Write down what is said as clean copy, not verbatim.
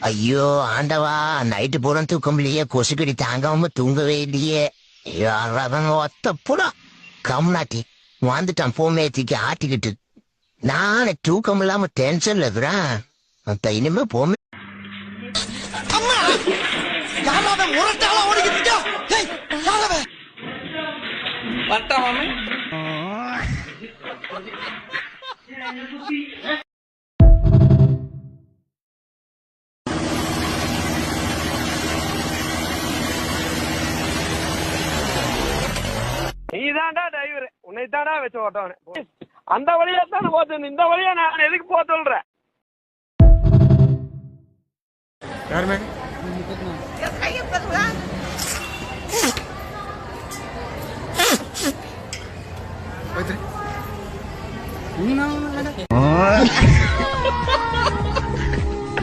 ஐயோ ஆண்டவா, நைட்டு பூரா தூக்கம் இல்லையே, கொசுக்கடி தாங்காம தூங்கவே இல்லையே. யாராவது ஒத்த புடா கம்நாட்டி வந்துட்டான் போமேத்திக்கு ஆட்டிக்கிட்டு. நானே தூக்கம் இல்லாம டென்ஷன்ல இருக்கிறேன். இனிமே போமே நீதான்டா டிரைவர், உன்னை தான்டா வச்சு ஓட்டவனே. அந்த வழியா தானே போச்சு, இந்த வழியா நான் எதுக்கு போக சொல்றேன்? யாருமே